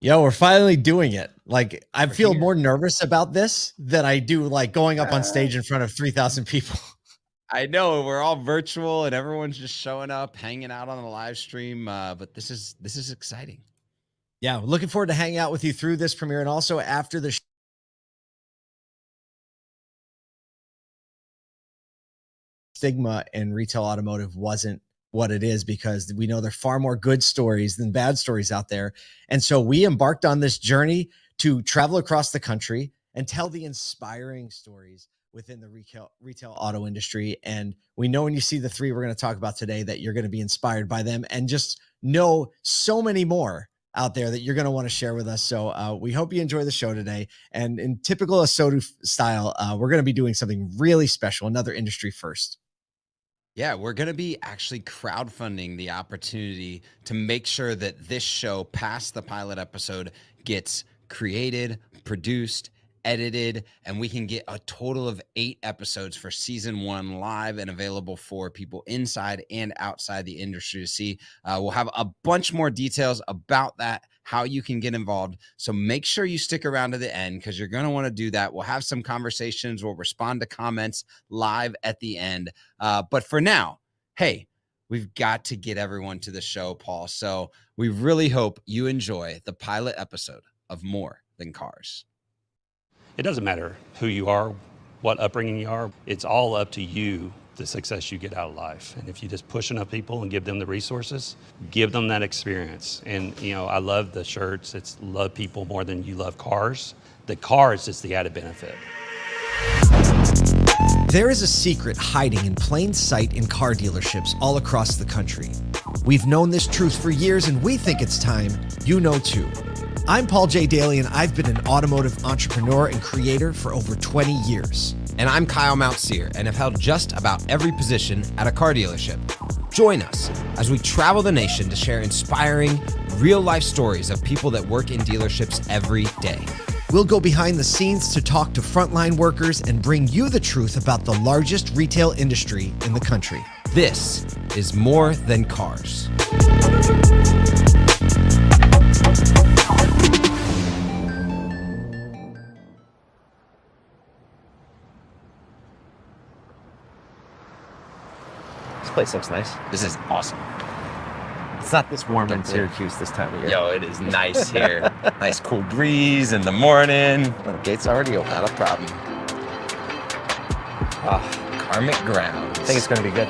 Yo, we're finally doing it. Like, I We're feel here. more nervous about this than I do like going up on Uh, stage in front of 3,000 people. I know we're all virtual and everyone's just showing up, hanging out on the live stream, but this is exciting. Yeah, looking forward to hanging out with you through this premiere and also after the stigma in retail automotive wasn't what it is, because we know there are far more good stories than bad stories out there. And so we embarked on this journey to travel across the country and tell the inspiring stories within the retail auto industry. And we know when you see the three we're going to talk about today that you're going to be inspired by them and just know so many more out there that you're going to want to share with us. So we hope you enjoy the show today. And in typical Asodu style, we're going to be doing something really special, another industry first. Yeah, we're going to be actually crowdfunding the opportunity to make sure that this show, past the pilot episode, gets created, produced, edited, and we can get a total of 8 episodes for season 1 live and available for people inside and outside the industry to see. We'll have a bunch more details about that, how you can get involved. So make sure you stick around to the end because you're going to want to do that. We'll have some conversations. We'll respond to comments live at the end. But for now, hey, we've got to get everyone to the show, Paul. So we really hope you enjoy the pilot episode of More Than Cars. It doesn't matter who you are, what upbringing you are. It's all up to you, the success you get out of life. And if you just push enough people and give them the resources, give them that experience. And, you know, I love the shirts. It's love people more than you love cars. The cars is the added benefit. There is a secret hiding in plain sight in car dealerships all across the country. We've known this truth for years, and we think it's time you know too. I'm Paul J. Daly, and I've been an automotive entrepreneur and creator for over 20 years. And I'm Kyle Mountsier, and have held just about every position at a car dealership. Join us as we travel the nation to share inspiring, real-life stories of people that work in dealerships every day. We'll go behind the scenes to talk to frontline workers and bring you the truth about the largest retail industry in the country. This is More Than Cars. This place looks nice. This is awesome. It's not this warm in Syracuse this time of year. Yo, it is nice here. Nice cool breeze in the morning. Well, the gate's already open. Not a problem. Karmic grounds. I think it's going to be good.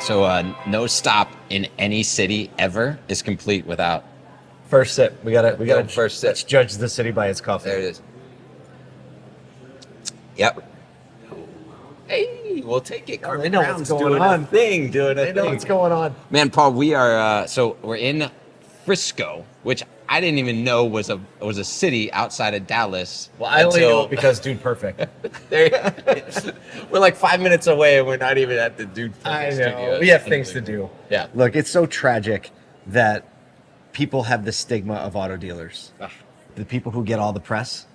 So no stop in any city ever is complete without. First sip. We gotta First sip. Let's judge the city by its coffee. There it is. Yep. Hey, we'll take it. Oh, they know what's going doing on. A thing, doing a They know thing. what's going on. Man, Paul, we are so we're in Frisco, which I didn't even know was a city outside of Dallas. Well, I only know it because Dude Perfect. We're like 5 minutes away, and we're not even at the Dude I Perfect know. studio. We have things to do. Yeah. Look, it's so tragic that people have the stigma of auto dealers. The people who get all the press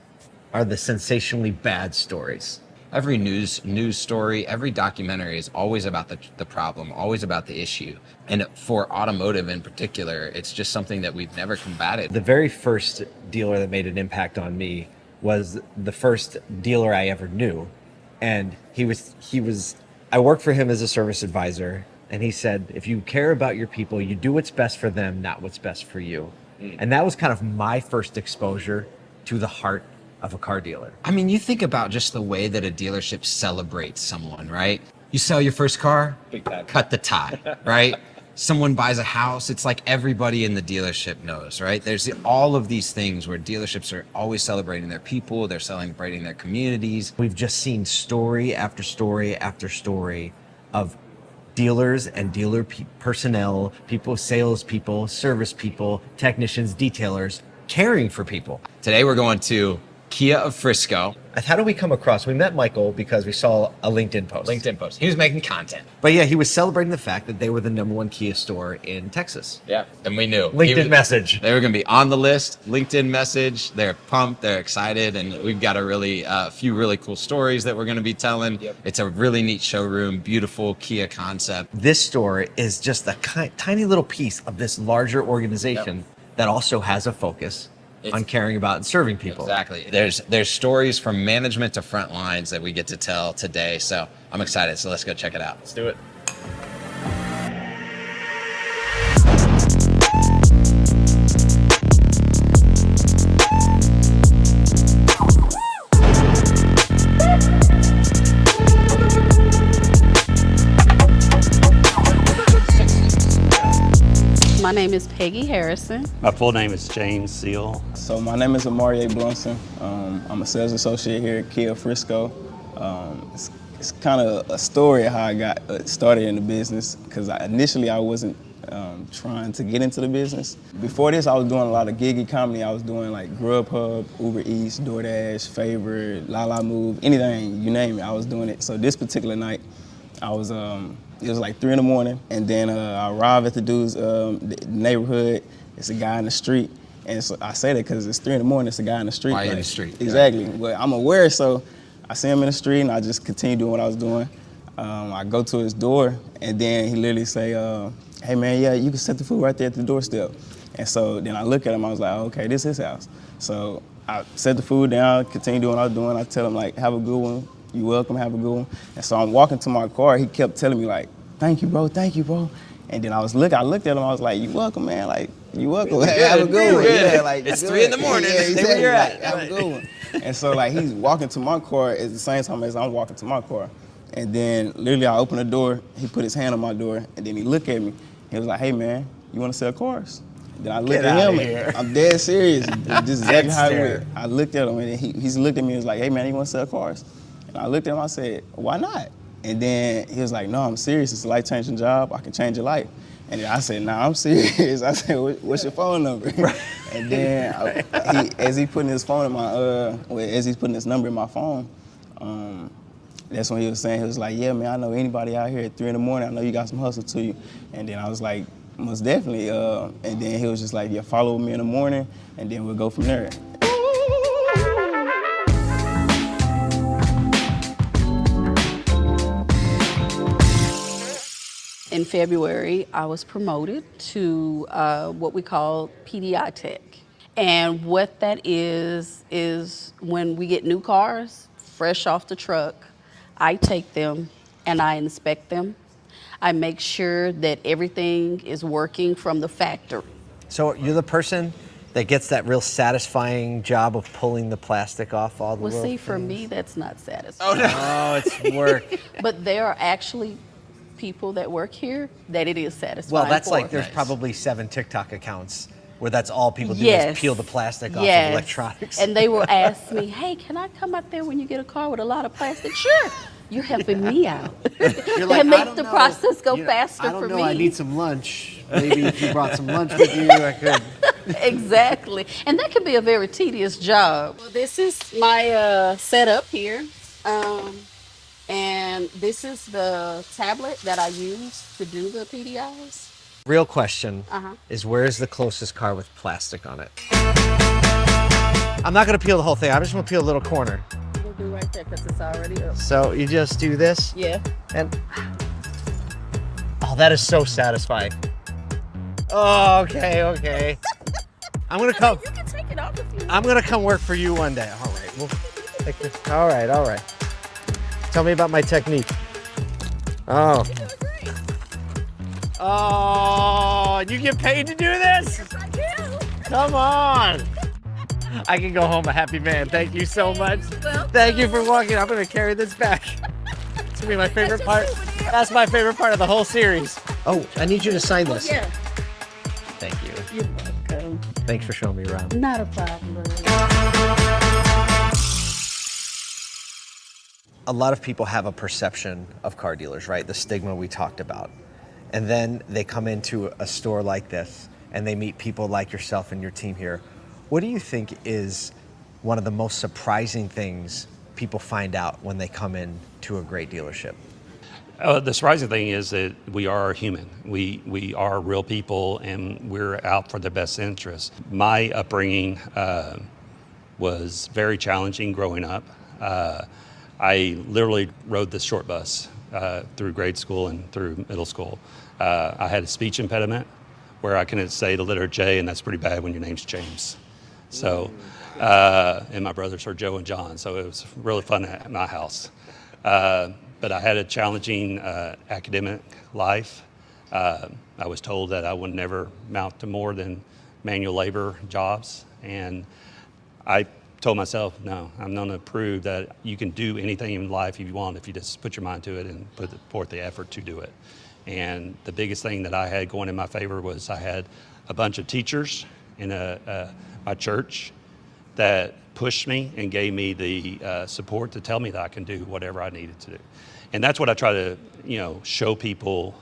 are the sensationally bad stories. Every news story, every documentary is always about the problem, always about the issue. And for automotive in particular, it's just something that we've never combated. The very first dealer that made an impact on me was the first dealer I ever knew. And I worked for him as a service advisor. And he said, if you care about your people, you do what's best for them, not what's best for you. And that was kind of my first exposure to the heart of a car dealer. I mean, you think about just the way that a dealership celebrates someone, right? You sell your first car, Big time. cut the tie, right? Someone buys a house, it's like everybody in the dealership knows, right? There's all of these things where dealerships are always celebrating their people, they're celebrating their communities. We've just seen story after story after story of dealers and dealer personnel, people, salespeople, service people, technicians, detailers, caring for people. Today we're going to Kia of Frisco. How did we come across? We met Michael because we saw a LinkedIn post. LinkedIn post. He was making content. But yeah, he was celebrating the fact that they were the #1 Kia store in Texas. Yeah, and we knew. LinkedIn message. They were going to be on the list. LinkedIn message. They're pumped. They're excited, and we've got a few really cool stories that we're going to be telling. Yep. It's a really neat showroom, beautiful Kia concept. This store is just a tiny little piece of this larger organization that also has a focus on caring about and serving people. Exactly. There's stories from management to front lines that we get to tell today. So I'm excited. So let's go check it out. Let's do it. My name is Peggy Harrison. My full name is James Seal. So my name is Mountsier Blunson. I'm a sales associate here at Kia Frisco. It's kind of a story of how I got started in the business, because initially I wasn't trying to get into the business. Before this, I was doing a lot of gig economy. I was doing like Grubhub, Uber Eats, DoorDash, Favorite, La Move, anything, you name it, I was doing it. So this particular night, it was like 3 in the morning, and then I arrived at the dude's neighborhood. It's a guy in the street, and so I say that because it's 3 in the morning. It's a guy in the street. Why in the street? Exactly. But I'm aware, so I see him in the street, and I just continue doing what I was doing. I go to his door, and then he literally say, "Hey man, yeah, you can set the food right there at the doorstep." And so then I look at him. I was like, "Okay, this is his house." So I set the food down, continue doing what I was doing. I tell him like, "Have a good one. You welcome, have a good one." And so I'm walking to my car. He kept telling me like, "Thank you, bro. Thank you, bro." And then I looked at him. I was like, "You welcome, man. Like, you welcome. Have a good one." Yeah, like It's 3 in the morning. Yeah, Stay where you're at. Have a good one. And so like he's walking to my car at the same time as I'm walking to my car. And then literally I open the door. He put his hand on my door, and then he looked at me. He was like, "Hey man, you want to sell cars?" Then I looked at him. And I'm dead serious. This is exactly how it went. I looked at him, and he's looked at me and was like, "Hey man, you want to sell cars?" And I looked at him. I said, "Why not?" And then he was like, "No, I'm serious. It's a life-changing job. I can change your life." And then I said, "Nah, I'm serious." I said, "What's your phone number?" And then as he putting his phone in my, as he's putting his number in my phone, that's when he was saying, he was like, "Yeah, man, I know anybody out here at 3 in the morning. I know you got some hustle to you." And then I was like, "Most definitely." And then he was just like, "Yeah, follow me in the morning, and then we'll go from there." In February, I was promoted to what we call PDI Tech. And what that is when we get new cars, fresh off the truck, I take them and I inspect them. I make sure that everything is working from the factory. So you're the person that gets that real satisfying job of pulling the plastic off all the Well, little see, for things? me, that's not satisfying. Oh, it's work. But there are actually people that work here that it is satisfying. Well, that's for. like there's probably 7 TikTok accounts where that's all people do Yes. is peel the plastic off Yes. of electronics. And they will ask me, "Hey, can I come out there when you get a car with a lot of plastic?" Sure. You're helping me out. You're That makes the process go faster I don't for know, me. I need some lunch. Maybe if you brought some lunch with you, I could. Exactly. And that can be a very tedious job. Well, this is my setup here. And this is the tablet that I use to do the PDIs. Real question Uh-huh. is, where's the closest car with plastic on it? I'm not gonna peel the whole thing. I'm just gonna peel a little corner. We'll do right there because it's already up. So you just do this, Yeah. and oh, that is so satisfying. Oh, okay. I'm gonna come. You can take it off if you want. I'm gonna come work for you one day. All right, we'll take this. All right. Tell me about my technique. Oh. Oh, you get paid to do this? Yes, I do. Come on. I can go home a happy man. Thank you so much. Welcome. Thank you for walking. I'm gonna carry this back. It's gonna be my favorite part. That's my favorite part of the whole series. Oh, I need you to sign this. Yeah. Thank you. You're welcome. Thanks for showing me around. Not a problem. A lot of people have a perception of car dealers, right? The stigma we talked about. And then they come into a store like this and they meet people like yourself and your team here. What do you think is one of the most surprising things people find out when they come in to a great dealership? The surprising thing is that we are human. We are real people, and we're out for the best interest. My upbringing was very challenging growing up. I literally rode the short bus through grade school and through middle school. I had a speech impediment where I couldn't say the letter J, and that's pretty bad when your name's James. So, and my brothers are Joe and John, so it was really fun at my house. But I had a challenging academic life. I was told that I would never amount to more than manual labor jobs. And I told myself, no, I'm going to prove that you can do anything in life if you want, if you just put your mind to it and put forth the effort to do it. And the biggest thing that I had going in my favor was I had a bunch of teachers in my church that pushed me and gave me the support to tell me that I can do whatever I needed to do. And that's what I try to, show people.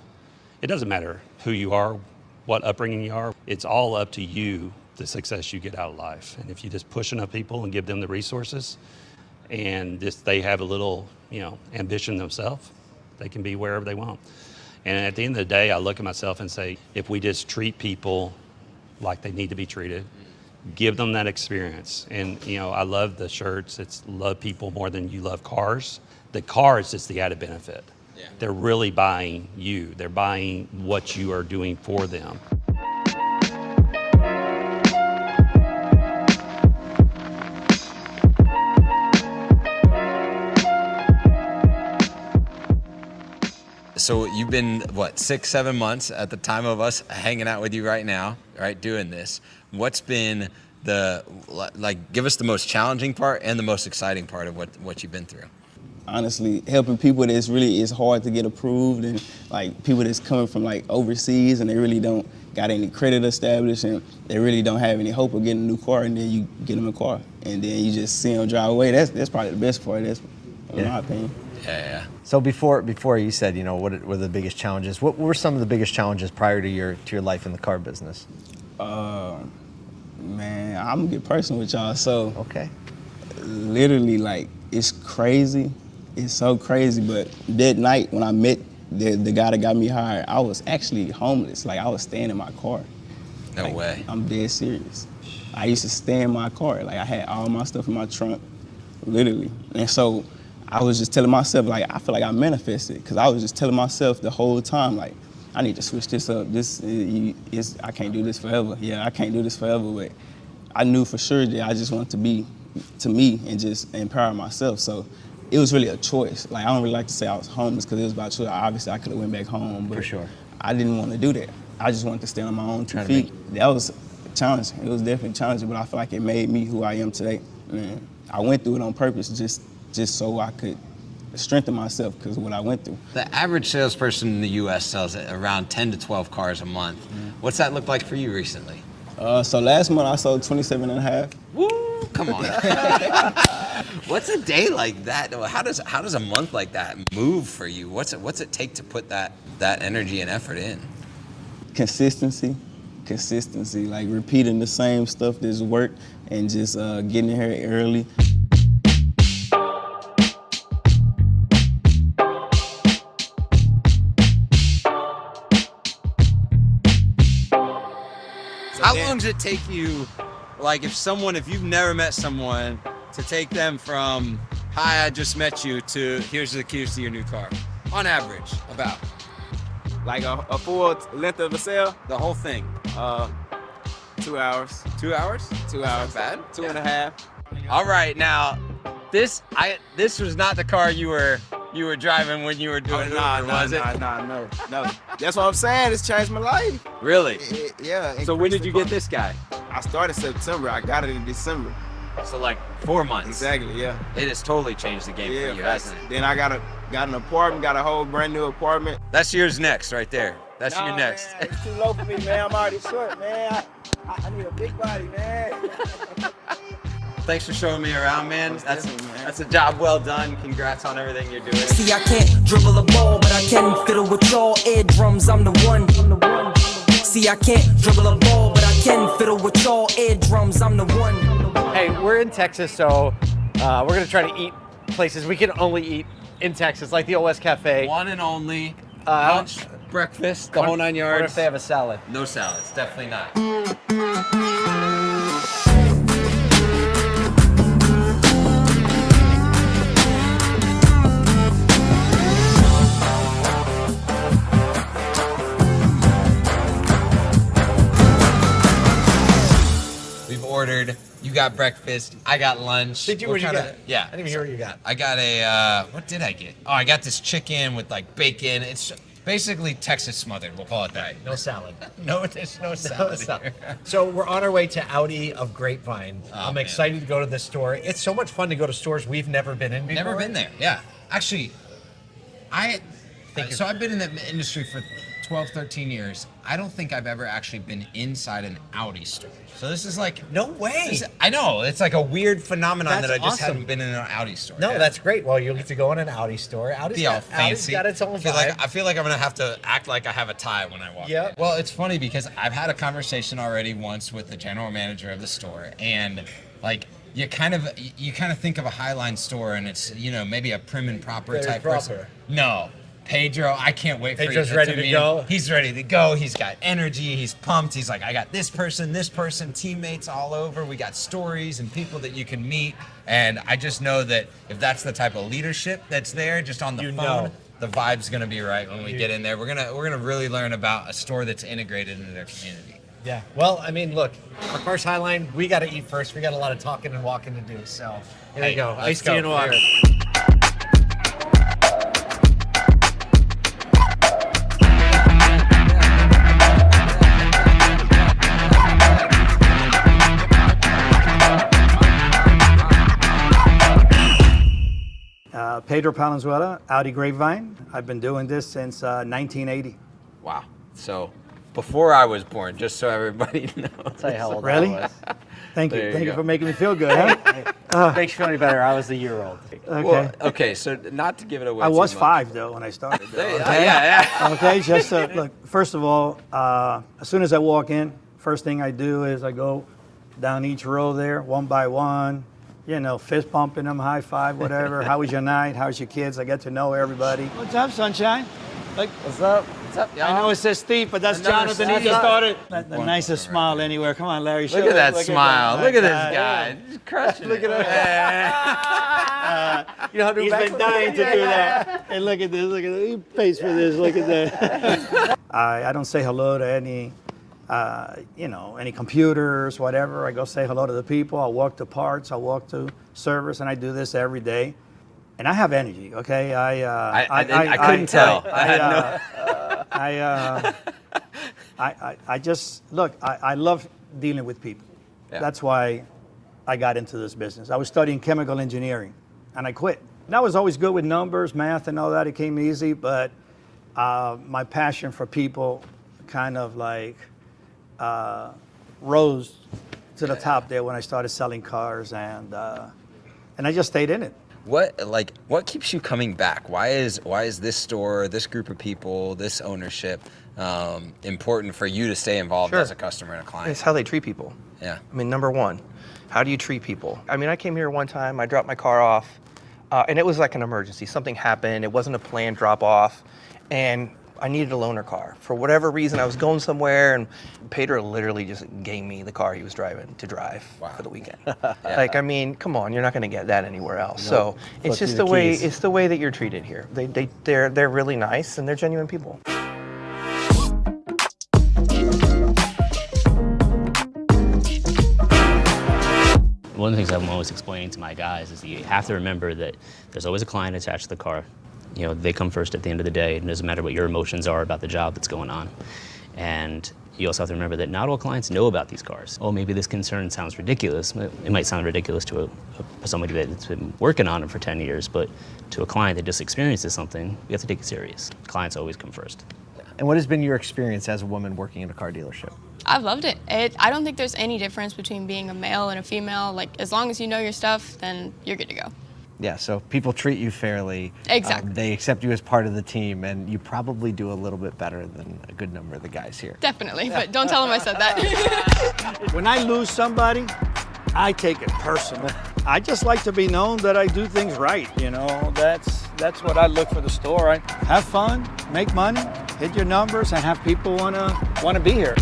It doesn't matter who you are, what upbringing you are. It's all up to you, the success you get out of life. And if you just push enough people and give them the resources, and they have a little, ambition themselves, they can be wherever they want. And at the end of the day, I look at myself and say, if we just treat people like they need to be treated, give them that experience. And, I love the shirts. It's love people more than you love cars. The car is just the added benefit. Yeah. They're really buying you. They're buying what you are doing for them. So you've been, 6-7 months at the time of us hanging out with you right now, right, doing this. What's been give us the most challenging part and the most exciting part of what you've been through? Honestly, helping people that's really is hard to get approved, and people that's coming from overseas and they really don't got any credit established and they really don't have any hope of getting a new car, and then you get them a car and then you just see them drive away. That's probably the best part. That's in my opinion. Yeah. So before you said, what were the biggest challenges? What were some of the biggest challenges prior to your life in the car business? Man, I'm gonna get personal with y'all. So okay, literally, it's crazy. It's so crazy. But that night when I met the guy that got me hired, I was actually homeless. I was staying in my car. No way. I'm dead serious. I used to stay in my car. I had all my stuff in my trunk, literally. And so I was just telling myself, I feel like I manifested, because I was just telling myself the whole time, I need to switch this up. I can't do this forever. Yeah, I can't do this forever, but I knew for sure that I just wanted to be to me and just empower myself. So it was really a choice. I don't really like to say I was homeless, because it was about choice. Obviously, I could have went back home, but for sure, I didn't want to do that. I just wanted to stand on my own 2 feet. That was challenging. It was definitely challenging, but I feel like it made me who I am today. Man, I went through it on purpose, just so I could strengthen myself because of what I went through. The average salesperson in the U.S. sells around 10 to 12 cars a month. What's that look like for you recently? So last month I sold 27 and a half. Woo! Come on. What's a day like that? How does a month like that move for you? What's it take to put that energy and effort in? Consistency, repeating the same stuff that's worked and just getting in here early. How long does it take you, if you've never met someone, to take them from, hi, I just met you, to here's the keys to your new car? On average, about? A full length of the sale? The whole thing? 2 hours. 2 hours? 2 hours. Not bad. Two and a half. All right, now, this was not the car you were driving when you were doing Uber, was it? No. That's what I'm saying. It's changed my life. Really? Yeah. So when did you get this guy? I started September. I got it in December. So 4 months. Exactly. Yeah. It has totally changed the game for you, hasn't it? Then I got an apartment. Got a whole brand new apartment. That's yours next, right there. That's your next. Man, it's too low for me, man. I'm already short, man. I need a big body, man. Thanks for showing me around, man. That's a job well done. Congrats on everything you're doing. See, I can't dribble a ball, but I can fiddle with y'all eardrums. I'm the one. See, I can't dribble a ball, but I can fiddle with y'all eardrums. I'm the one. Hey, we're in Texas, so we're gonna try to eat places we can only eat in Texas, like the Old West Cafe. One and only lunch, breakfast, the whole 9 yards. What if they have a salad? No salads, definitely not. We've ordered. You got breakfast. I got lunch. Did you? What you got? Yeah. I didn't even hear what you got. I got a, what did I get? Oh, I got this chicken with like bacon. It's basically Texas smothered. We'll call it that. No salad. No, there's no salad here. So we're on our way to Audi of Grapevine. I'm excited to go to this store. It's so much fun to go to stores we've never been in before. Never been there. Yeah. Actually, I've been in the industry for 12, 13 years. I don't think I've ever actually been inside an Audi store. So this is like... No way. I know. It's like a weird phenomenon That's that I just awesome. hadn't been in an Audi store. No, that's great. Well, you'll get to go in an Audi store. Audi's all got fancy. its own vibe. I feel like I'm going to have to act like I have a tie when I walk in. Well, it's funny because I've had a conversation already once with the general manager of the store, and like... You kind of think of a Highline store and it's, you know, maybe a prim and proper Very type proper. person. No. Pedro, I can't wait for you. Pedro's ready to go? He's ready to go. He's got energy. He's pumped. He's like, I got this person, teammates all over. We got stories and people that you can meet. And I just know that if that's the type of leadership that's there just on the phone, the vibe's going to be right when we get in there. We're gonna really learn about a store that's integrated into their community. Yeah. Well, I mean, look, our first Highline, we got to eat first. We got a lot of talking and walking to do. So here we go. Iced tea and water. Pedro Palenzuela, Audi Grapevine. I've been doing this since 1980. Wow. So before I was born, just so everybody knows. I'll tell you how old Really? I was. Thank you. There you Thank you go. for making me feel good, huh? Makes you feel any better. I was a year old. Okay. Well, okay, so not to give it away I too was much. 5 though when I started. Though, Okay? Yeah. Okay, just look. First of all, as soon as I walk in, first thing I do is I go down each row there, one by one. You know, fist pumping them, high five, whatever. How was your night? How's your kids? I get to know everybody. What's up, Sunshine? Like, What's up? What's up, y'all? I know it says Steve, but that's Jonathan. He just started. The nicest smile anywhere. Come on, Larry. Look at that smile. Look at this that. guy. Just crushing Look it. at that. You know how to do He's been backflip? dying to do that. And look at this. Look at this. He pays for this. Look at that. I don't say hello to any, any computers, whatever. I go say hello to the people. I walk to parts. I walk to service, and I do this every day. And I have energy. Okay. I couldn't tell. I just look. I love dealing with people. Yeah. That's why I got into this business. I was studying chemical engineering, and I quit. And I was always good with numbers, math, and all that. It came easy, but my passion for people kind of like rose to the top there when I started selling cars, and I just stayed in it. What keeps you coming back? Why is this store, this group of people, this ownership important for you to stay involved as a customer and a client? It's how they treat people. Yeah. I mean, number one, how do you treat people? I mean, I came here one time, I dropped my car off, and it was like an emergency. Something happened, it wasn't a planned drop off, and I needed a loaner car. For whatever reason, I was going somewhere, and Pedro literally just gave me the car he was driving to drive for the weekend. Like, I mean, come on, you're not going to get that anywhere else. So it's just the way that you're treated here. They're really nice, and they're genuine people. One of the things I'm always explaining to my guys is that you have to remember that there's always a client attached to the car. You know, they come first at the end of the day. It doesn't matter what your emotions are about the job that's going on. And you also have to remember that not all clients know about these cars. Oh, maybe this concern sounds ridiculous. It might sound ridiculous to somebody that's been working on it for 10 years, but to a client that just experiences something, we have to take it serious. Clients always come first. And what has been your experience as a woman working in a car dealership? I've loved it. I don't think there's any difference between being a male and a female. Like, as long as you know your stuff, then you're good to go. Yeah, so people treat you fairly. Exactly. They accept you as part of the team, and you probably do a little bit better than a good number of the guys here. Definitely, but don't tell them I said that. When I lose somebody, I take it personal. I just like to be known that I do things right, you know. That's what I look for the store. I have fun, make money, hit your numbers, and have people wanna be here.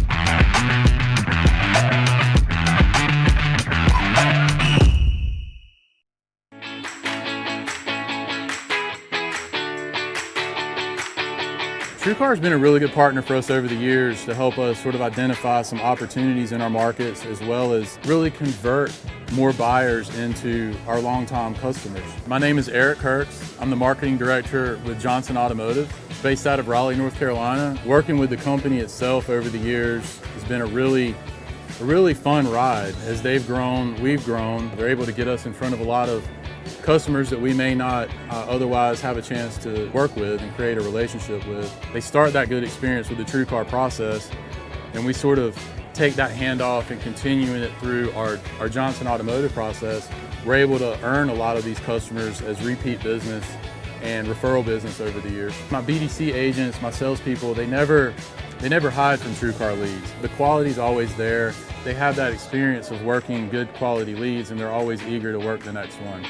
TrueCar has been a really good partner for us over the years to help us sort of identify some opportunities in our markets, as well as really convert more buyers into our longtime customers. My name is Eric Kurtz. I'm the marketing director with Johnson Automotive, based out of Raleigh, North Carolina. Working with the company itself over the years has been a really fun ride. As they've grown, we've grown. They're able to get us in front of a lot of customers that we may not otherwise have a chance to work with and create a relationship with. They start that good experience with the TrueCar process, and we sort of take that handoff and continuing it through our Johnson Automotive process. We're able to earn a lot of these customers as repeat business and referral business over the years. My BDC agents, my salespeople, they never hide from TrueCar leads. The quality's always there. They have that experience of working good quality leads, and they're always eager to work the next one.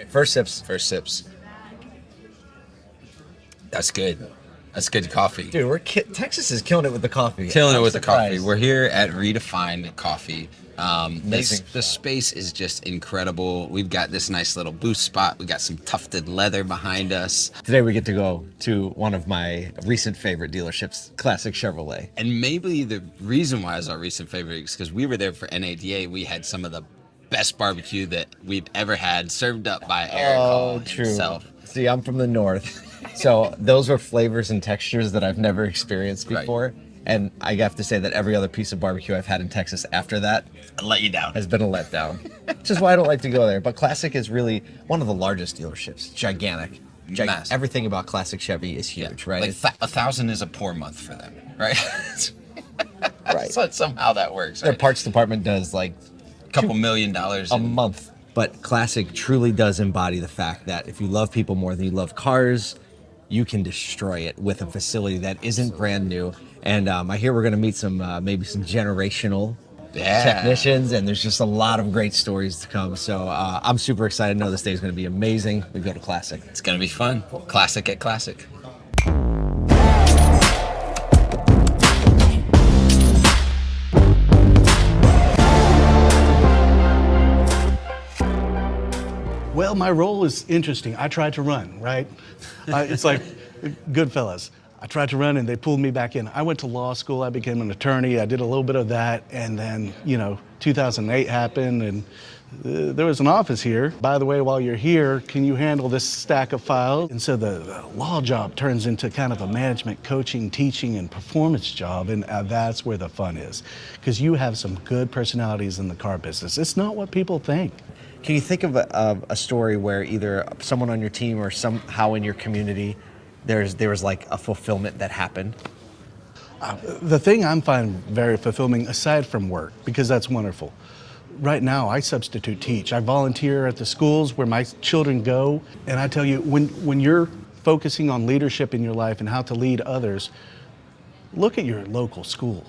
First sips. First sips. That's good. That's good coffee. Dude, Texas is killing it with the coffee. Killing it with surprised. the coffee. We're here at Redefined Coffee. Amazing. The space is just incredible. We've got this nice little booth spot. We got some tufted leather behind us. Today we get to go to one of my recent favorite dealerships, Classic Chevrolet. And maybe the reason why it's our recent favorite is because we were there for NADA. We had some of the best barbecue that we've ever had served up by Eric Hall himself. See, I'm from the north. So those were flavors and textures that I've never experienced before. Right. And I have to say that every other piece of barbecue I've had in Texas after that let you down. Has been a letdown. Which is why I don't like to go there. But Classic is really one of the largest dealerships. Gigantic. Massive. Everything about Classic Chevy is huge, right? Like 1,000 is a poor month for them, right? Right. So somehow that works. Their right? parts department does like a couple $2 million a month. But Classic truly does embody the fact that if you love people more than you love cars, you can destroy it with a facility that isn't brand new. And I hear we're going to meet some maybe some generational technicians, and there's just a lot of great stories to come. So I'm super excited. I know this day is going to be amazing. We go to Classic. It's going to be fun. Classic at Classic. Well, my role is interesting. I tried to run, right? It's like Goodfellas. I tried to run and they pulled me back in. I went to law school. I became an attorney. I did a little bit of that. And then, 2008 happened and there was an office here. By the way, while you're here, can you handle this stack of files? And so the law job turns into kind of a management, coaching, teaching, and performance job. And that's where the fun is. Because you have some good personalities in the car business. It's not what people think. Can you think of a story where either someone on your team or somehow in your community, there was like a fulfillment that happened? The thing I'm finding very fulfilling, aside from work, because that's wonderful. Right now, I substitute teach. I volunteer at the schools where my children go. And I tell you, when you're focusing on leadership in your life and how to lead others, look at your local school.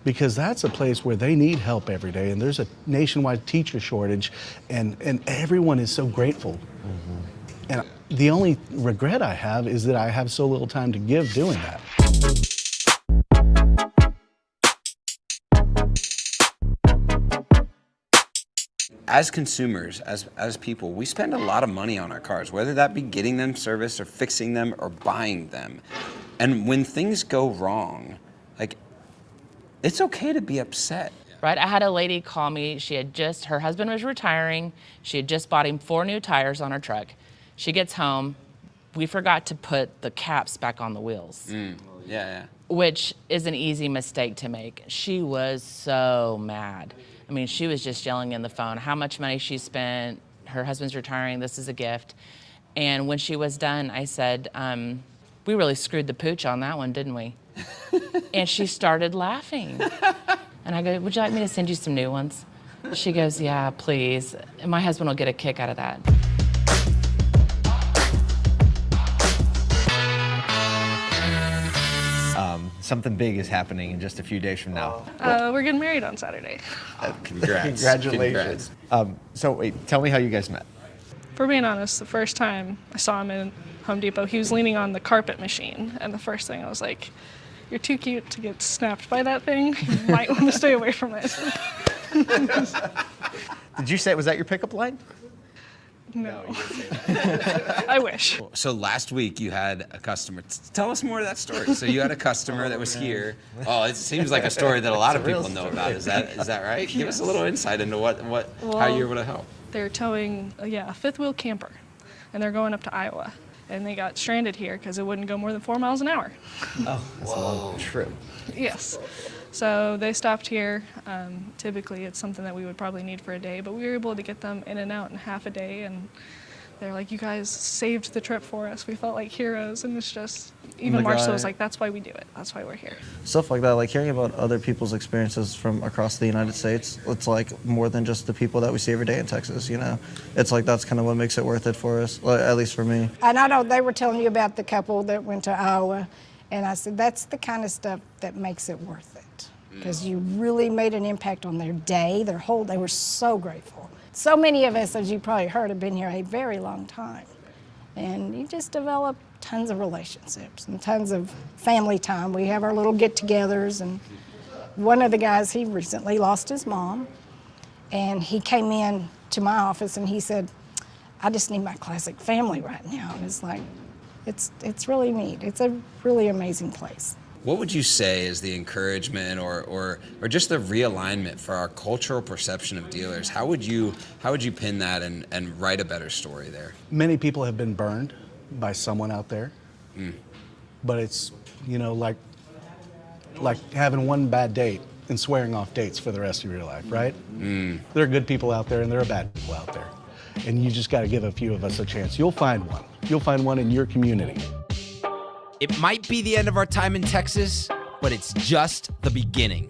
Because that's a place where they need help every day, and there's a nationwide teacher shortage, and everyone is so grateful. Mm-hmm. And the only regret I have is that I have so little time to give doing that. As consumers, as people, we spend a lot of money on our cars, whether that be getting them serviced or fixing them or buying them. And when things go wrong, it's okay to be upset. Right, I had a lady call me. Her husband was retiring. She had just bought him 4 new tires on her truck. She gets home. We forgot to put the caps back on the wheels. Yeah. Which is an easy mistake to make. She was so mad. I mean, she was just yelling in the phone how much money she spent. Her husband's retiring. This is a gift. And when she was done, I said, we really screwed the pooch on that one, didn't we? And she started laughing. And I go, would you like me to send you some new ones? She goes, yeah, please. And my husband will get a kick out of that. something big is happening in just a few days from now. We're getting married on Saturday. Congrats. Congratulations. So wait, tell me how you guys met. For being honest, the first time I saw him in Home Depot, he was leaning on the carpet machine. And the first thing I was like, you're too cute to get snapped by that thing. You might want to stay away from it. Did you say, was that your pickup line? No. I wish. So last week you had a customer. Tell us more of that story. So you had a customer that was here. Oh, it seems like a story that a lot of people know about. Is that right? Give us a little insight into how you're able to help. They're towing a fifth wheel camper, and they're going up to Iowa. And they got stranded here because it wouldn't go more than 4 miles an hour. Oh, that's a long trip. Yes. So they stopped here. Typically, it's something that we would probably need for a day, but we were able to get them in and out in half a day. And they're like, you guys saved the trip for us. We felt like heroes. And it's just, even Marshall was like, that's why we do it. That's why we're here. Stuff like that, like hearing about other people's experiences from across the United States, it's like more than just the people that we see every day in Texas, you know? It's like that's kind of what makes it worth it for us, at least for me. And I know they were telling you about the couple that went to Iowa, and I said, that's the kind of stuff that makes it worth it. Because you really made an impact on their day, they were so grateful. So many of us, as you probably heard, have been here a very long time. And you just develop tons of relationships and tons of family time. We have our little get-togethers, and one of the guys, he recently lost his mom, and he came in to my office and he said, I just need my classic family right now. And it's like, it's really neat. It's a really amazing place. What would you say is the encouragement or just the realignment for our cultural perception of dealers? How would you pin that and write a better story there? Many people have been burned by someone out there, but it's, like having one bad date and swearing off dates for the rest of your life, right? There are good people out there and there are bad people out there. And you just got to give a few of us a chance. You'll find one. You'll find one in your community. It might be the end of our time in Texas, but it's just the beginning.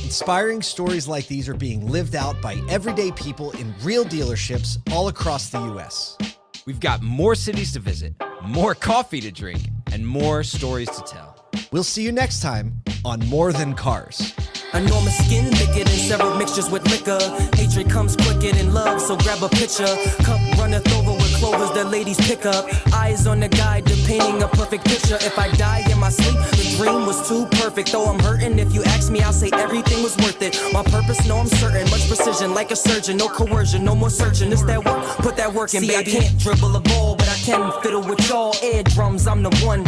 Inspiring stories like these are being lived out by everyday people in real dealerships all across the U.S. We've got more cities to visit, more coffee to drink, and more stories to tell. We'll see you next time on More Than Cars. Enormous skin, thicker than several mixtures with liquor. Hatred comes quicker than love, so grab a picture. Cup runneth over with clovers that ladies pick up. Eyes on the guide, painting a perfect picture. If I die in my sleep, the dream was too perfect. Though I'm hurting, if you ask me, I'll say everything was worth it. My purpose, no, I'm certain. Much precision, like a surgeon. No coercion, no more searching. It's that work, put that work in, baby. I can't dribble a ball, but I can fiddle with y'all eardrums. I'm the one.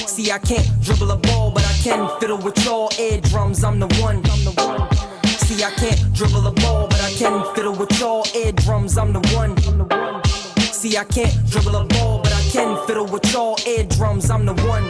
See, I can't dribble a ball, but I can fiddle with y'all eardrums. I'm the one. See, I can't dribble a ball, but I can fiddle with y'all eardrums. I'm the one. See, I can't dribble a ball, but I can fiddle with y'all eardrums. I'm the one.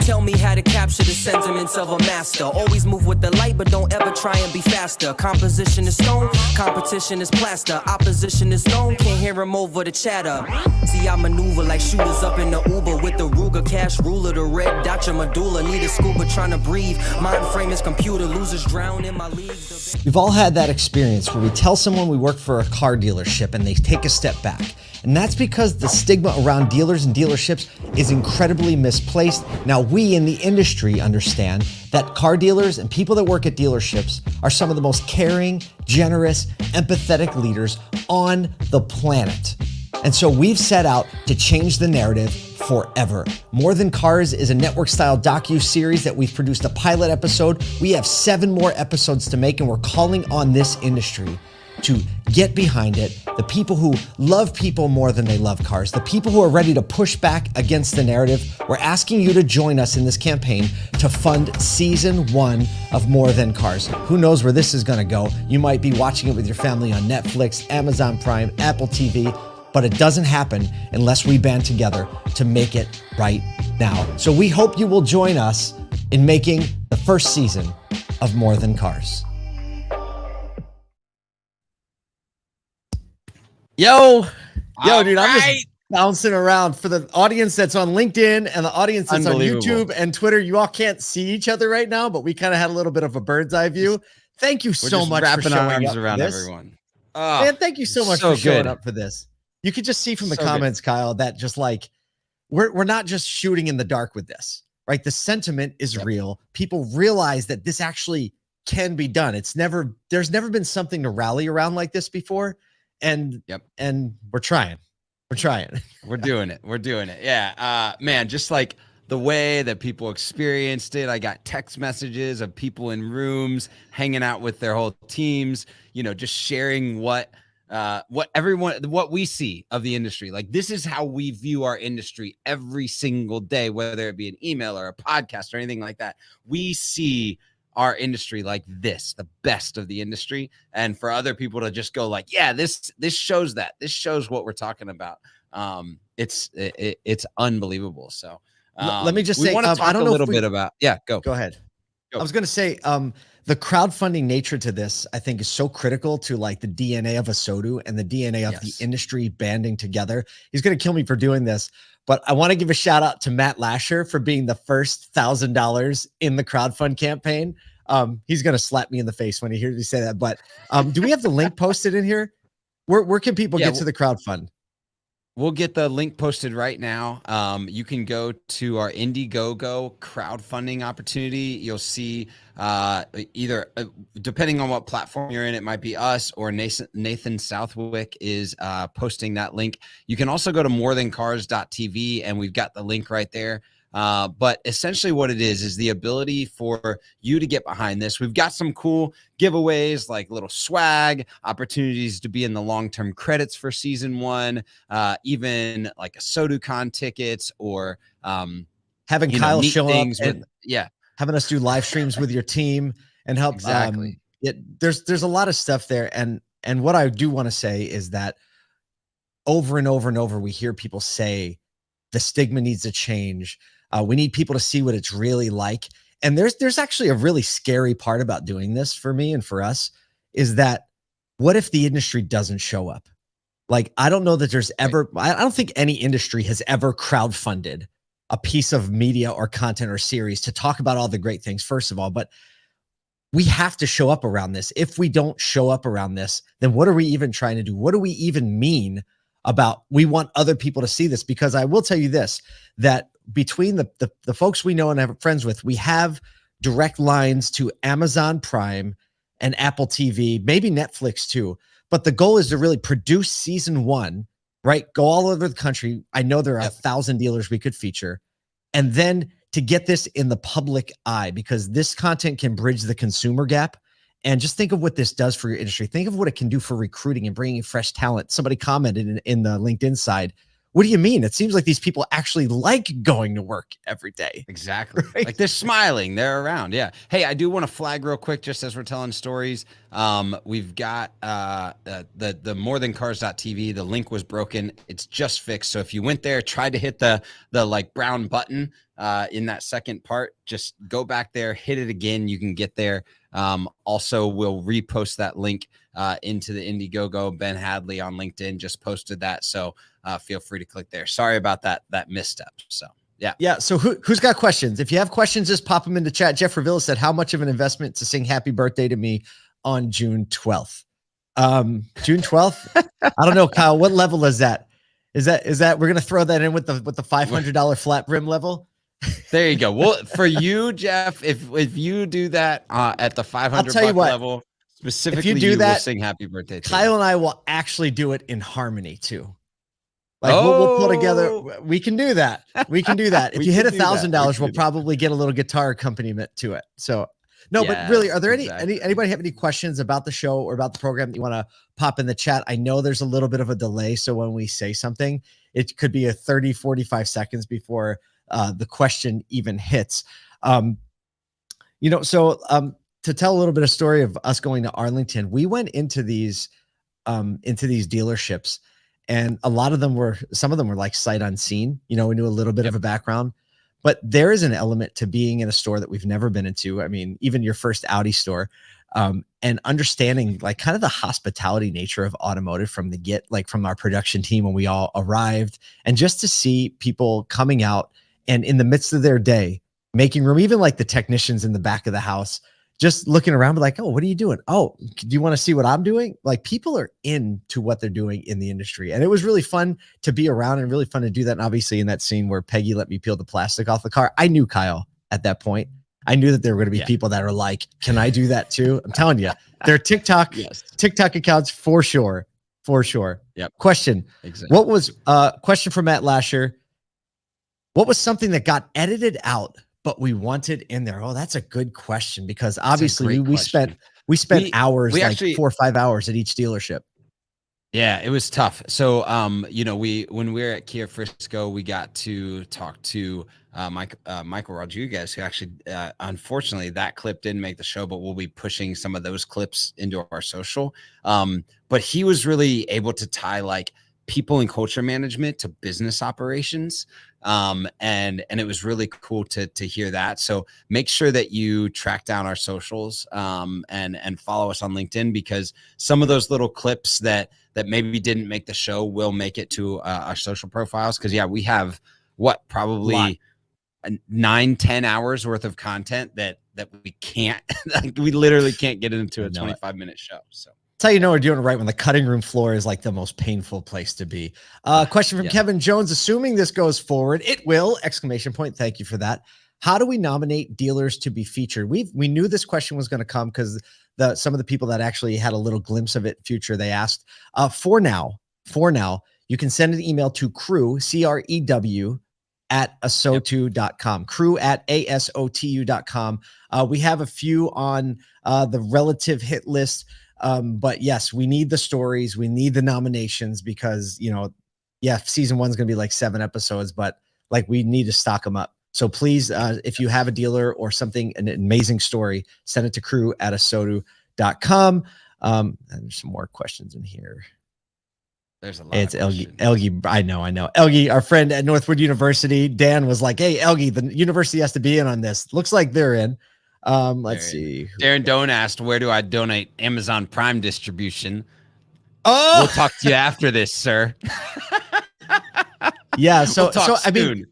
Tell me how to capture the sentiments of a master. Always move with the light, but don't ever try and be faster. Composition is stone, competition is plaster. Opposition is known, can't hear him over the chatter. See, I maneuver like shooters up in the Uber with the Ruger cash ruler. The red dot your medulla, need a scuba trying to breathe. Mind frame is computer, losers drown in my league. We've all had that experience where we tell someone we work for a car dealership and they take a step back. And that's because the stigma around dealers and dealerships is incredibly misplaced. Now, we in the industry understand that car dealers and people that work at dealerships are some of the most caring, generous, empathetic leaders on the planet. And so we've set out to change the narrative forever. More Than Cars is a network-style docu-series that we've produced a pilot episode. We have 7 more episodes to make, and we're calling on this industry to get behind it, the people who love people more than they love cars, the people who are ready to push back against the narrative. We're asking you to join us in this campaign to fund season 1 of More Than Cars. Who knows where this is gonna go? You might be watching it with your family on Netflix, Amazon Prime, Apple TV, but it doesn't happen unless we band together to make it right now. So we hope you will join us in making the first season of More Than Cars. Yo, dude, I'm just bouncing around. For the audience that's on LinkedIn and the audience that's on YouTube and Twitter, you all can't see each other right now, but we kind of had a little bit of a bird's eye view. Thank you so much for showing up around everyone. Man, thank you so much for showing up for this. You could just see from the comments, Kyle, that just like we're not just shooting in the dark with this. right? The sentiment is real. People realize that this actually can be done. There's never been something to rally around like this before. And we're trying. We're doing it. Yeah. Man, just like the way that people experienced it. I got text messages of people in rooms hanging out with their whole teams, just sharing what we see of the industry. Like, this is how we view our industry every single day, whether it be an email or a podcast or anything like that. We see our industry like this, the best of the industry. And for other people to just go like, yeah, this shows that. This shows what we're talking about. It's unbelievable. So let me just say, I don't know a little bit about. Yeah, go ahead. I was going to say, the crowdfunding nature to this, I think, is so critical to like the DNA of ASOTU and the DNA of the industry banding together. He's going to kill me for doing this, but I want to give a shout out to Matt Lasher for being the first $1,000 in the crowdfund campaign. He's going to slap me in the face when he hears me say that. But do we have the link posted in here? Where can people get to the crowdfund? We'll get the link posted right now. You can go to our Indiegogo crowdfunding opportunity. You'll see either, depending on what platform you're in, it might be us or Nathan Southwick is posting that link. You can also go to morethancars.tv, and we've got the link right there. But essentially what it is the ability for you to get behind this. We've got some cool giveaways, like little swag, opportunities to be in the long-term credits for season 1, even like ASOTUCon tickets, or having Kyle show up and yeah, having us do live streams with your team and help. Exactly. There's a lot of stuff there. And what I do want to say is that over and over and over, we hear people say the stigma needs to change. We need people to see what it's really like. And there's actually a really scary part about doing this for me and for us, is that what if the industry doesn't show up? Like, I don't know that there's ever, I don't think any industry has ever crowdfunded a piece of media or content or series to talk about all the great things, first of all, but we have to show up around this. If we don't show up around this, then what are we even trying to do? What do we even mean about we want other people to see this? Because I will tell you this, that between the folks we know and have friends with, we have direct lines to Amazon Prime and Apple TV, maybe Netflix too. But the goal is to really produce season 1, right? Go all over the country. I know there are 1,000 dealers we could feature. And then to get this in the public eye, because this content can bridge the consumer gap. And just think of what this does for your industry. Think of what it can do for recruiting and bringing fresh talent. Somebody commented in the LinkedIn side, what do you mean? It seems like these people actually like going to work every day. Exactly. Right? Like, they're smiling, they're around. Yeah. Hey, I do want to flag real quick, just as we're telling stories. We've got the morethancars.tv. The link was broken. It's just fixed. So if you went there, tried to hit the like brown button in that second part, just go back there, hit it again. You can get there. Also, we'll repost that link into the Indiegogo. Ben Hadley on LinkedIn just posted that. So feel free to click there. Sorry about that misstep. So yeah. So who's got questions? If you have questions, just pop them into chat. Jeff Revilla said, how much of an investment to sing happy birthday to me on June 12th? June 12th? I don't know, Kyle, what level is that? Is that we're going to throw that in with the $500 flat brim level? There you go. Well, for you, Jeff, if you do that at the $500 level, specifically, if you do that, will sing happy birthday to Kyle you. And I will actually do it in harmony too. Like, we'll pull together. We can do that. We can do that. If you hit $1,000, we'll probably get a little guitar accompaniment to it. So no, but really, are there anybody have any questions about the show or about the program that you want to pop in the chat? I know there's a little bit of a delay. So when we say something, it could be a 30, 45 seconds before the question even hits. To tell a little bit of story of us going to Arlington, we went into these dealerships, and some of them were like sight unseen. We knew a little bit of a background, but there is an element to being in a store that we've never been into. I mean, even your first Audi store, and understanding like kind of the hospitality nature of automotive from the get, like from our production team when we all arrived, and just to see people coming out and in the midst of their day, making room, even like the technicians in the back of the house, just looking around, like, oh, what are you doing? Oh, do you want to see what I'm doing? Like, people are into what they're doing in the industry. And it was really fun to be around and really fun to do that. And obviously in that scene where Peggy let me peel the plastic off the car, I knew Kyle at that point. I knew that there were going to be people that are like, can I do that too? I'm telling you, they're TikTok accounts for sure. For sure. Yep. Question. Exactly. What was question from Matt Lasher? What was something that got edited out but we wanted in there? Oh, that's a good question, because obviously we spent hours, we like actually, 4 or 5 hours at each dealership. Yeah, it was tough. So, when we were at Kia Frisco, we got to talk to Michael Rodriguez, who actually, unfortunately, that clip didn't make the show, but we'll be pushing some of those clips into our social. But he was really able to tie like people and culture management to business operations. And it was really cool to hear that. So make sure that you track down our socials, and follow us on LinkedIn, because some of those little clips that maybe didn't make the show will make it to our social profiles. Cause we have probably 9-10 hours worth of content that we can't, like, we literally can't get into a 25-minute show. So that's how you know we're doing it right, when the cutting room floor is like the most painful place to be. Question from Kevin Jones. Assuming this goes forward, it will! ! Thank you for that. How do we nominate dealers to be featured? We knew this question was going to come, because some of the people that actually had a little glimpse of it future, they asked. For now, you can send an email to crew, CREW, at asotu.com, crew at ASOTU.com. We have a few on the relative hit list. But yes, we need the stories. We need the nominations, because, season 1 is going to be like 7 episodes, but like, we need to stock them up. So please, if you have a dealer or something, an amazing story, send it to crew at asotu.com. And there's some more questions in here. There's a lot. It's Elgie. I know. Elgie, our friend at Northwood University, Dan was like, hey, Elgie, the university has to be in on this. Looks like they're in. Let's see. Darren Doan asked, where do I donate Amazon Prime distribution? Oh, we'll talk to you after this, sir. Yeah. So, we'll I mean,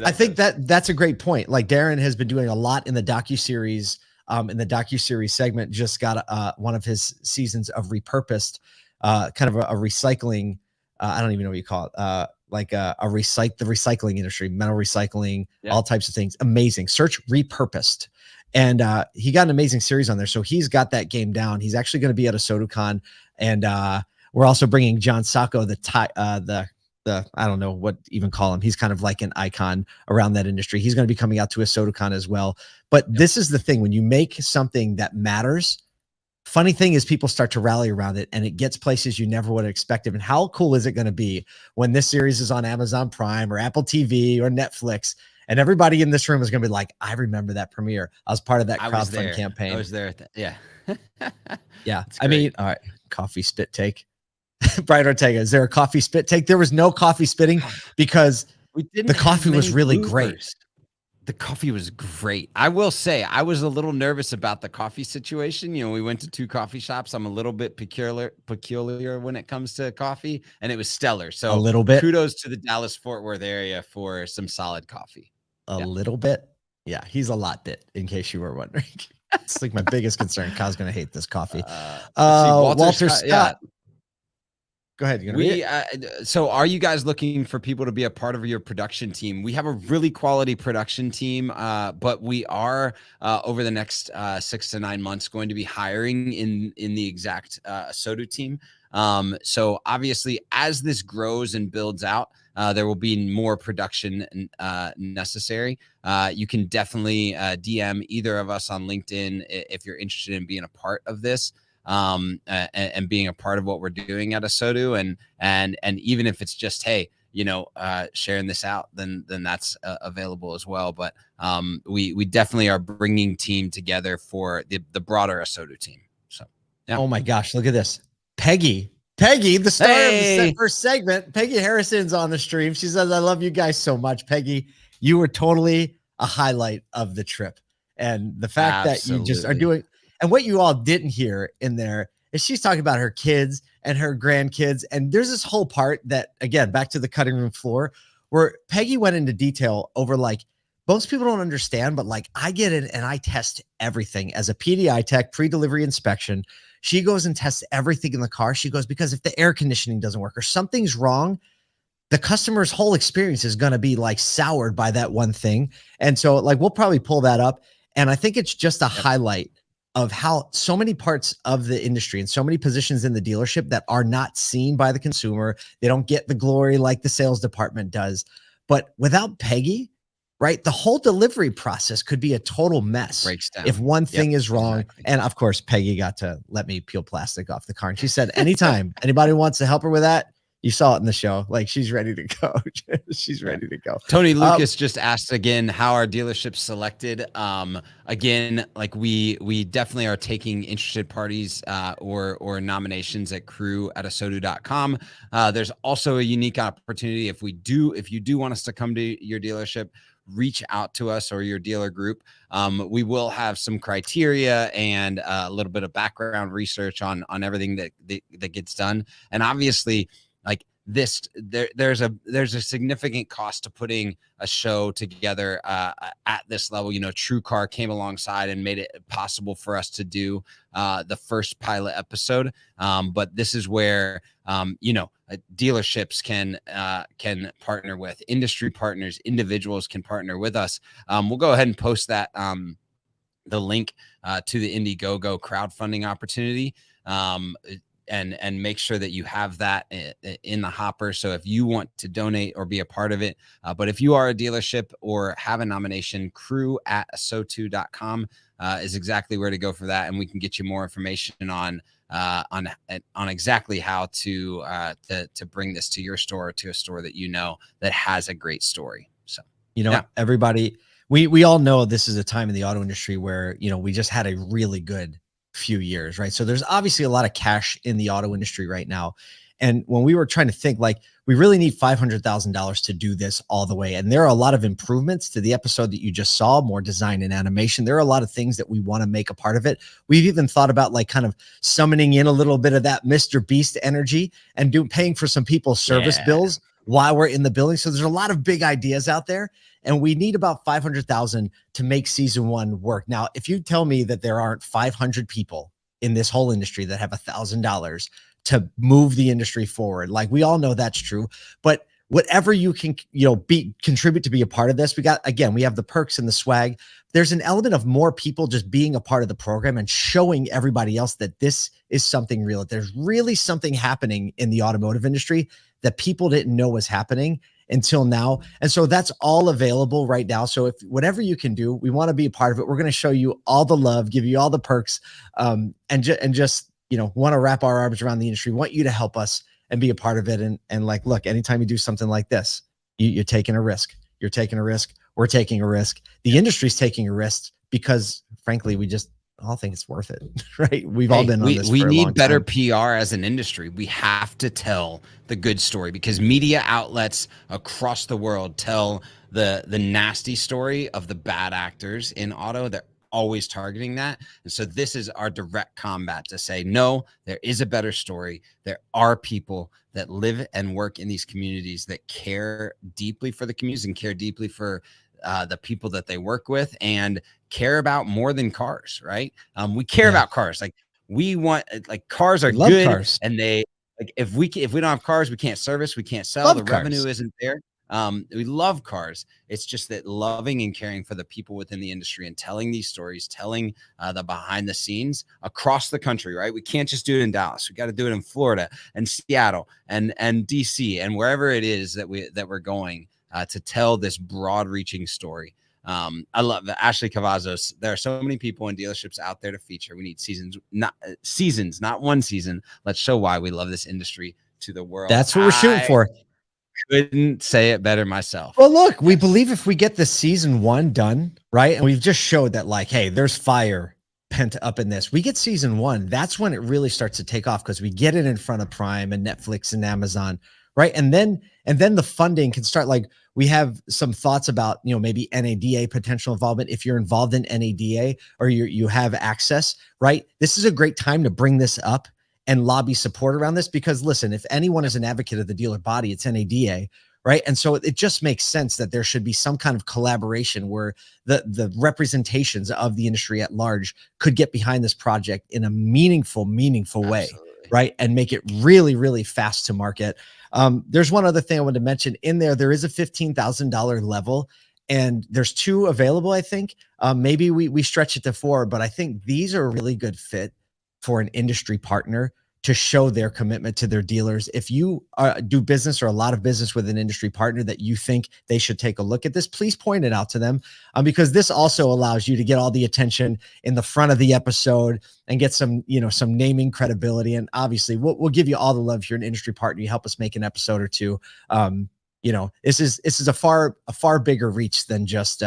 I think that's a great point. Like, Darren has been doing a lot in the docuseries. In the docuseries segment, just got one of his seasons of Repurposed, kind of a recycling. I don't even know what you call it. The recycling industry, metal recycling, all types of things. Amazing. Search Repurposed. And he got an amazing series on there. So he's got that game down. He's actually going to be at a SotoCon. And we're also bringing John Sacco, the I don't know what even call him. He's kind of like an icon around that industry. He's going to be coming out to a SotoCon as well. But this is the thing. When you make something that matters, funny thing is people start to rally around it, and it gets places you never would have expected. And how cool is it going to be when this series is on Amazon Prime or Apple TV or Netflix, and everybody in this room is going to be like, I remember that premiere. I was part of that crowdfund campaign. I was there. Yeah. Yeah. I mean, all right. Coffee spit take. Brian Ortega, is there a coffee spit take? There was no coffee spitting because the coffee was really great. The coffee was great. I will say I was a little nervous about the coffee situation. You know, we went to 2 coffee shops. I'm a little bit peculiar when it comes to coffee, and it was stellar. So a little bit. Kudos to the Dallas-Fort Worth area for some solid coffee. A little bit. Yeah, he's a lot bit, in case you were wondering. It's like my biggest concern. Kyle's going to hate this coffee. Walter Scott. Yeah. Go ahead. So are you guys looking for people to be a part of your production team? We have a really quality production team, but we are over the next 6 to 9 months going to be hiring in the exact Soto team. So obviously, as this grows and builds out, there will be more production necessary. You can definitely DM either of us on LinkedIn if you're interested in being a part of this. And being a part of what we're doing at Asotu, and even if it's just, hey, sharing this out, then that's available as well. But we definitely are bringing team together for the broader Asotu team. So yeah. Oh my gosh, look at this, Peggy, the star of the first segment. Peggy Harrison's on the stream. She says, "I love you guys so much, Peggy. You were totally a highlight of the trip, and the fact that you just are doing." And what you all didn't hear in there is she's talking about her kids and her grandkids. And there's this whole part that, again, back to the cutting room floor, where Peggy went into detail over like, most people don't understand, but like I get in and I test everything as a PDI tech, pre-delivery inspection. She goes and tests everything in the car. She goes, because if the air conditioning doesn't work or something's wrong, the customer's whole experience is going to be like soured by that one thing. And so like, we'll probably pull that up. And I think it's just a highlight of how so many parts of the industry and so many positions in the dealership that are not seen by the consumer. They don't get the glory like the sales department does. But without Peggy, right, the whole delivery process could be a total mess. Breaks down. If one thing is wrong. And of course, Peggy got to let me peel plastic off the car. And she said, anytime anybody wants to help her with that, you saw it in the show. Like, she's ready to go. She's ready to go. Tony Lucas just asked again, how are dealerships selected? Again, like we definitely are taking interested parties or nominations at crew@asodu.com. There's also a unique opportunity if you do want us to come to your dealership, reach out to us or your dealer group. We will have some criteria and a little bit of background research on everything that gets done. And obviously, like this, there's a significant cost to putting a show together at this level. You know, TrueCar came alongside and made it possible for us to do the first pilot episode. But this is where dealerships can partner with industry partners, individuals can partner with us. We'll go ahead and post that the link to the Indiegogo crowdfunding opportunity. And make sure that you have that in the hopper. So if you want to donate or be a part of it, but if you are a dealership or have a nomination, crew@asotu.com is exactly where to go for that. And we can get you more information on exactly how to bring this to your store or to a store that you know that has a great story. So, everybody, we all know this is a time in the auto industry where, we just had a really good few years, right? So there's obviously a lot of cash in the auto industry right now. And when we were trying to think, like, we really need $500,000 to do this all the way. And there are a lot of improvements to the episode that you just saw, more design and animation. There are a lot of things that we want to make a part of it. We've even thought about like kind of summoning in a little bit of that Mr. Beast energy and paying for some people's service bills while we're in the building. So there's a lot of big ideas out there. And we need about 500,000 to make season 1 work. Now, if you tell me that there aren't 500 people in this whole industry that have $1,000 to move the industry forward, like, we all know that's true. But whatever you can, contribute to be a part of this, we have the perks and the swag. There's an element of more people just being a part of the program and showing everybody else that this is something real. There's really something happening in the automotive industry that people didn't know was happening until now. And so that's all available right now. So if whatever you can do, we want to be a part of it. We're going to show you all the love, give you all the perks, and just want to wrap our arms around the industry, want you to help us and be a part of it. And like, look, anytime you do something like this, you're taking a risk. You're taking a risk. We're taking a risk. The industry's taking a risk because, frankly, we just all think it's worth it, right? We've all been on this for a long time. We need better PR as an industry. We have to tell the good story because media outlets across the world tell the nasty story of the bad actors in auto. They're always targeting that. And so this is our direct combat to say, no, there is a better story. There are people that live and work in these communities that care deeply for the communities and care deeply for the people that they work with and care about more than cars, right? We care about cars. Like, we want, like, cars are good. Cars. And they, like, if we don't have cars, we can't service, we can't sell, the revenue isn't there. We love cars. It's just that loving and caring for the people within the industry and telling these stories, telling the behind the scenes across the country, right? We can't just do it in Dallas. We got to do it in Florida and Seattle and DC and wherever it is that we're going to tell this broad reaching story. I love Ashley Cavazos. There are so many people in dealerships out there to feature. We need seasons, not one season. Let's show why we love this industry to the world. That's what we're shooting for. Couldn't say it better myself. Well, look, we believe if we get the season 1 done, right? And we've just showed that, like, hey, there's fire pent up in this. We get season 1. That's when it really starts to take off because we get it in front of Prime and Netflix and Amazon, right? And then the funding can start. Like, we have some thoughts about, maybe NADA potential involvement. If you're involved in NADA or you have access, right? This is a great time to bring this up and lobby support around this because, listen, if anyone is an advocate of the dealer body, it's NADA, right? And so it just makes sense that there should be some kind of collaboration where the representations of the industry at large could get behind this project in a meaningful way, right? And make it really, really fast to market. There's one other thing I wanted to mention in there. There is a $15,000 level, and there's 2 available, I think. Maybe we stretch it to 4, but I think these are a really good fit for an industry partner to show their commitment to their dealers. If you do business or a lot of business with an industry partner that you think they should take a look at this, please point it out to them, because this also allows you to get all the attention in the front of the episode and get some, some naming credibility. And obviously we'll give you all the love if you're an industry partner. You help us make an episode or 2. This is a far bigger reach than just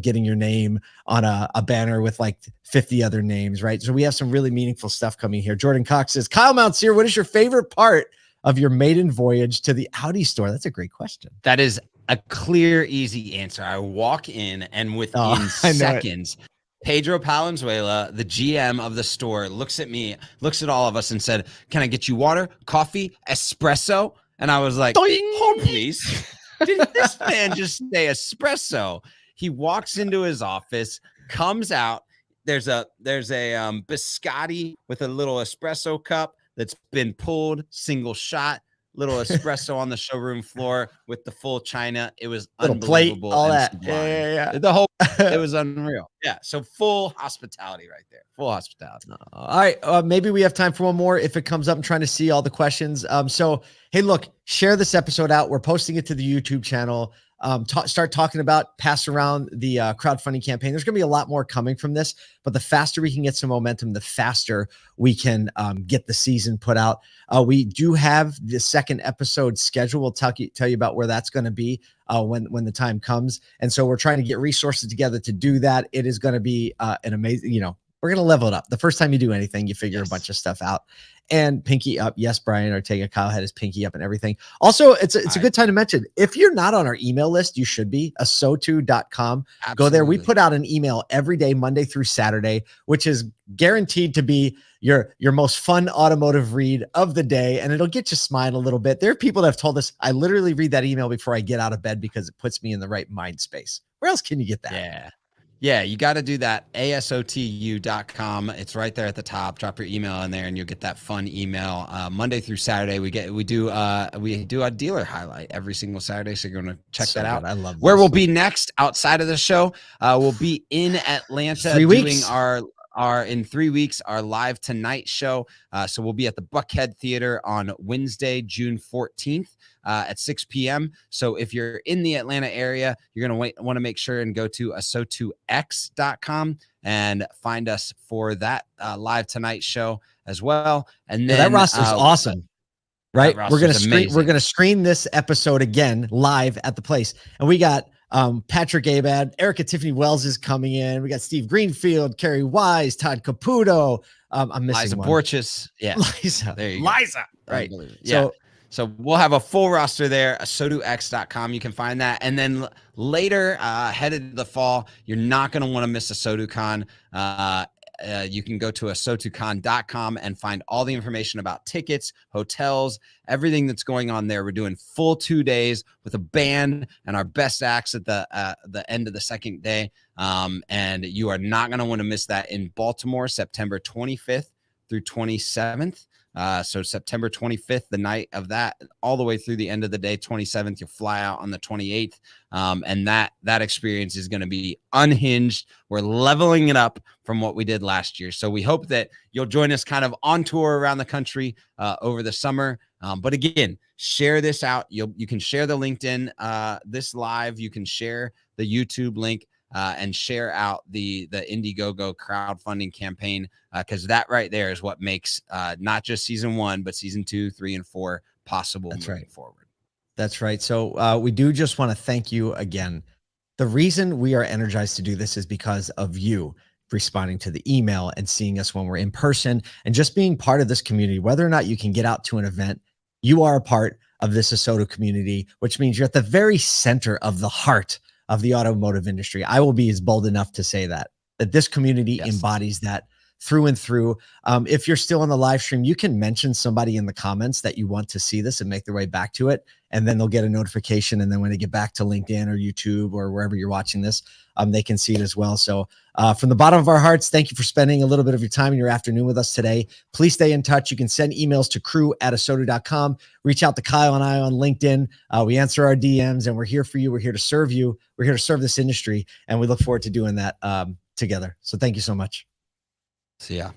getting your name on a banner with like 50 other names, right? So we have some really meaningful stuff coming here. Jordan Cox says, Kyle Mountsier, what is your favorite part of your maiden voyage to the Audi store? That's a great question. That is a clear, easy answer. I walk in and within seconds, Pedro Palenzuela, the GM of the store, looks at me, looks at all of us and said, can I get you water, coffee, espresso? And I was like, hold please. Did this man just say espresso? He walks into his office, comes out. There's a biscotti with a little espresso cup that's been pulled, single shot, little espresso on the showroom floor with the full china. It was little unbelievable. Plate, all that. Sublime. Yeah. The whole, it was unreal. Yeah. So full hospitality right there. Full hospitality. All right. Maybe we have time for one more if it comes up. I'm trying to see all the questions. So, hey, look, share this episode out. We're posting it to the YouTube channel. Start talking about, pass around the crowdfunding campaign. There's going to be a lot more coming from this, but the faster we can get some momentum, the faster we can get the season put out. We do have the second episode scheduled. We'll tell you about where that's going to be when the time comes. And so we're trying to get resources together to do that. It is going to be an amazing, we're going to level it up. The first time you do anything, you figure a bunch of stuff out. And pinky up. Yes, Brian Ortega, Kyle had his pinky up and everything. Also, it's a good time to mention, if you're not on our email list, you should be. asotu.com. Go there. We put out an email every day, Monday through Saturday, which is guaranteed to be your most fun automotive read of the day. And it'll get you smiling a little bit. There are people that have told us, I literally read that email before I get out of bed because it puts me in the right mind space. Where else can you get that? Yeah, you got to do that. ASOTU.com. It's right there at the top. Drop your email in there and you'll get that fun email. Monday through Saturday, we do a dealer highlight every single Saturday. So you're going to check that out. I love where we'll be next outside of the show. We'll be in Atlanta doing in 3 weeks, our Live Tonight show. So we'll be at the Buckhead Theater on Wednesday, June 14th. At 6 p.m. So if you're in the Atlanta area, you're going to want to make sure and go to asotux.com and find us for that Live Tonight show as well. And then that roster's awesome, right? We're going to screen this episode again live at the place. And we got Patrick Abad, Erica Tiffany Wells is coming in. We got Steve Greenfield, Kerry Wise, Todd Caputo. I'm missing Liza one. Borges. Yeah. Liza. There you go. Liza. Right. Yeah. So we'll have a full roster there, asotux.com. You can find that. And then later, headed to the fall, you're not going to want to miss a SotuCon. You can go to asotucon.com and find all the information about tickets, hotels, everything that's going on there. We're doing full 2 days with a band and our best acts at the end of the second day. And you are not going to want to miss that in Baltimore, September 25th through 27th. So September 25th, the night of that, all the way through the end of the day, 27th, you'll fly out on the 28th. And that experience is going to be unhinged. We're leveling it up from what we did last year. So we hope that you'll join us kind of on tour around the country over the summer. But again, share this out. You can share the LinkedIn, this live. You can share the YouTube link. And share out the Indiegogo crowdfunding campaign, because that right there is what makes not just season 1, but season 2, 3, and 4 possible moving forward. That's right. So we do just want to thank you again. The reason we are energized to do this is because of you responding to the email and seeing us when we're in person and just being part of this community. Whether or not you can get out to an event, you are a part of this ASOTU community, which means you're at the very center of the heart of the automotive industry. I will be as bold enough to say that this community embodies that through and through. If you're still on the live stream, you can mention somebody in the comments that you want to see this and make their way back to it. And then they'll get a notification. And then when they get back to LinkedIn or YouTube or wherever you're watching this, they can see it as well. So from the bottom of our hearts, thank you for spending a little bit of your time in your afternoon with us today. Please stay in touch. You can send emails to crew@asotu.com. Reach out to Kyle and I on LinkedIn. We answer our DMs, and we're here for you. We're here to serve you. We're here to serve this industry, and we look forward to doing that together. So thank you so much. See ya.